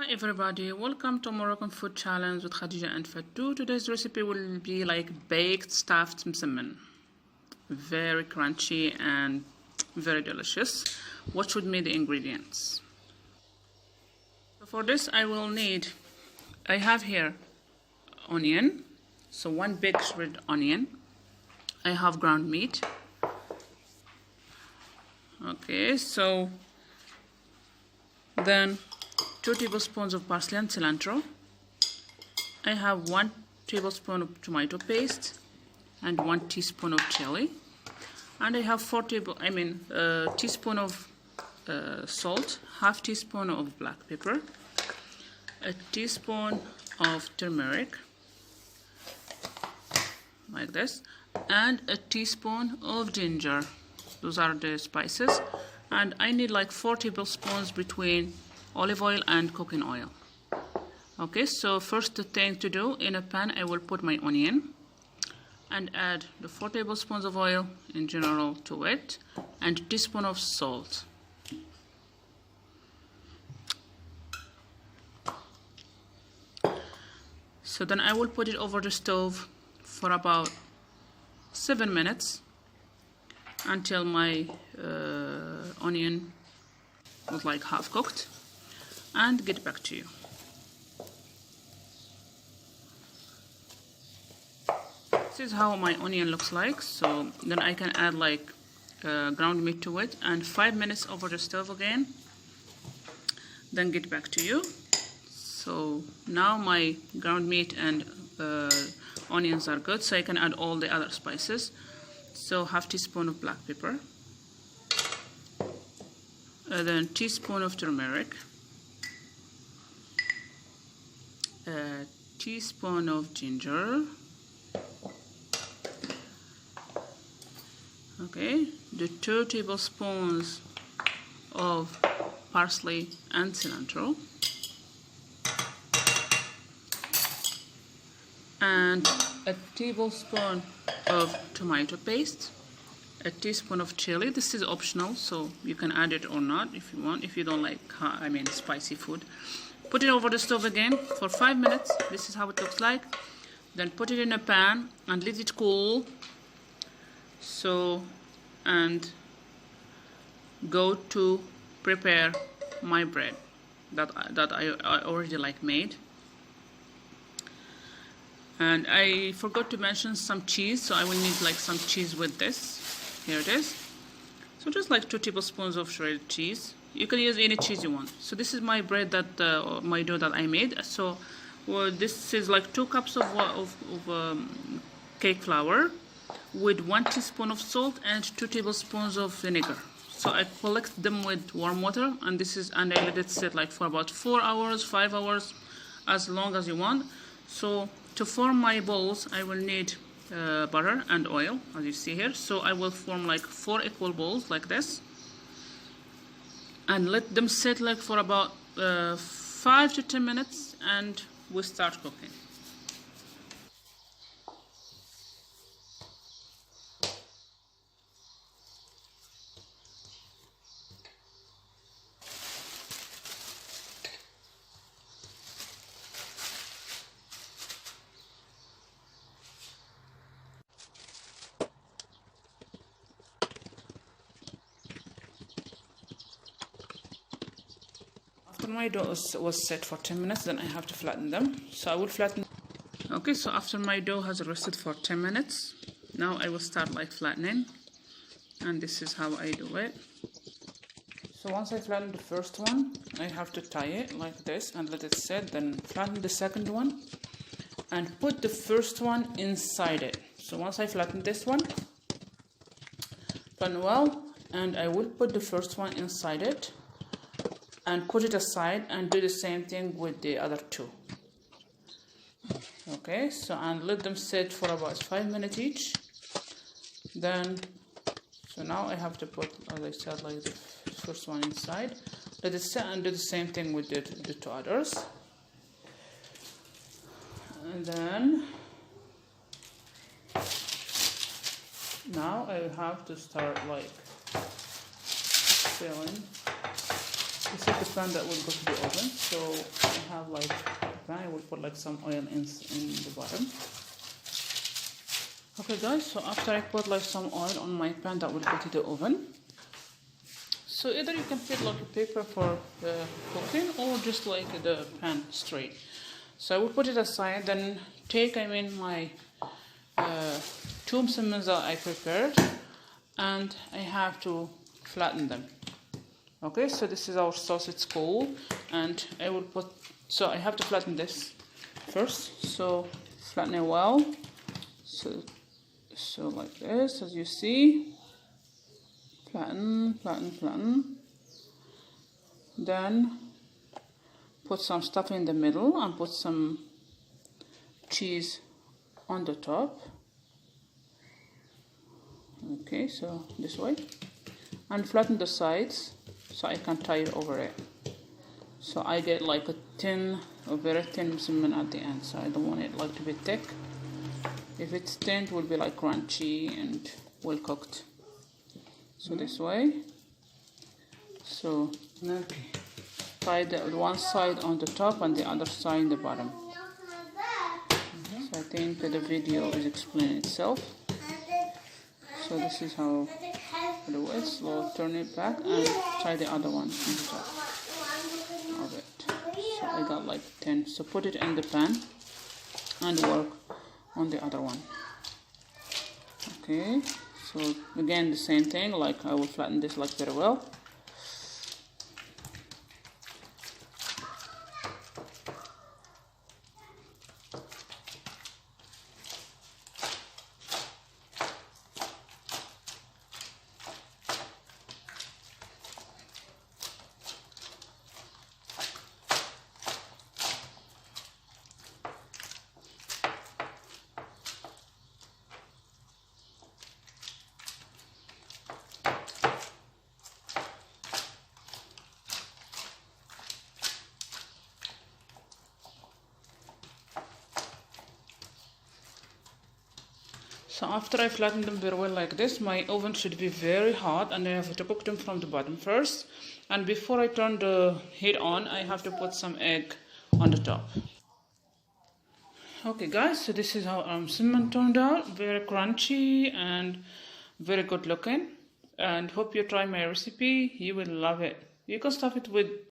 Hi everybody, welcome to Moroccan Food Challenge with Khadija and Fatou. Today's recipe will be like baked stuffed msemen. Very crunchy and very delicious. What should be the ingredients? So for this I have here onion, so one big shredded onion. I have ground meat. Okay, so then 2 tablespoons of parsley and cilantro. I have 1 tablespoon of tomato paste and 1 teaspoon of chili, and I have teaspoon of salt, half teaspoon of black pepper, a teaspoon of turmeric, like this, and a teaspoon of ginger. Those are the spices, and I need like 4 tablespoons between olive oil and cooking oil. Okay, so first thing to do, in a pan I will put my onion and add the 4 tablespoons of oil in general to it and a teaspoon of salt. So then I will put it over the stove for about 7 minutes until my onion was like half cooked, and get back to you. This is how my onion looks like. So then I can add like ground meat to it, and 5 minutes over the stove again, then get back to you. So now my ground meat and onions are good, so I can add all the other spices. So half teaspoon of black pepper, then teaspoon of turmeric, a teaspoon of ginger, okay, the 2 tablespoons of parsley and cilantro, and a tablespoon of tomato paste, a teaspoon of chili. This is optional, so you can add it or not if you want, if you don't like spicy food. Put it over the stove again for 5 minutes. This is how it looks like. Then put it in a pan and let it cool. So, and go to prepare my bread that I already like made. And I forgot to mention some cheese, so I will need like some cheese with this. Here it is. So just like 2 tablespoons of shredded cheese. You can use any cheese you want. So this is my bread my dough that I made. So this is like 2 cups of cake flour with 1 teaspoon of salt and 2 tablespoons of vinegar. So I collect them with warm water, and I let it sit like for about 4 hours, 5 hours, as long as you want. So to form my balls, I will need butter and oil, as you see here. So I will form like 4 equal balls like this, and let them sit like for about 5 to 10 minutes, and we'll start cooking. After my dough was set for 10 minutes, then I have to flatten them. So I will flatten. Okay, so after my dough has rested for 10 minutes, now I will start like flattening, and this is how I do it. So once I flatten the first one, I have to tie it like this and let it set, then flatten the second one and put the first one inside it. So once I flatten this one, flatten well, and I will put the first one inside it and put it aside, and do the same thing with the other 2. Okay, so and let them sit for about 5 minutes each. Then, so now I have to put, as I said, like the first one inside. Let it sit and do the same thing with the 2 others. And then now I have to start like filling. This is the pan that will go to the oven, so I have like I will put like some oil in the bottom. Okay guys, so after I put like some oil on my pan, that will go to the oven. So either you can put like a paper for the cooking or just like the pan straight. So I will put it aside, then take my 2 msemens that I prepared, and I have to flatten them. Okay, so this is our sauce, it's called, and I will put, so I have to flatten this first, so flatten it well, so like this, as you see, flatten, then put some stuff in the middle and put some cheese on the top. Okay, so this way, and flatten the sides so I can tie it over it. So I get like a very thin msemen at the end, so I don't want it like to be thick. If it's thin, it will be like crunchy and well cooked. So this way. So tie the one side on the top and the other side in the bottom. So I think that the video is explaining itself. So this is how it is. So turn it back and try the other one on the top of it. So I got like 10. So put it in the pan and work on the other one. Okay, so again the same thing, like I will flatten this like very well. So after I flatten them very well like this, my oven should be very hot, and I have to cook them from the bottom first. And before I turn the heat on, I have to put some egg on the top. Okay guys, so this is how our msemen turned out. Very crunchy and very good looking. And hope you try my recipe. You will love it. You can stuff it with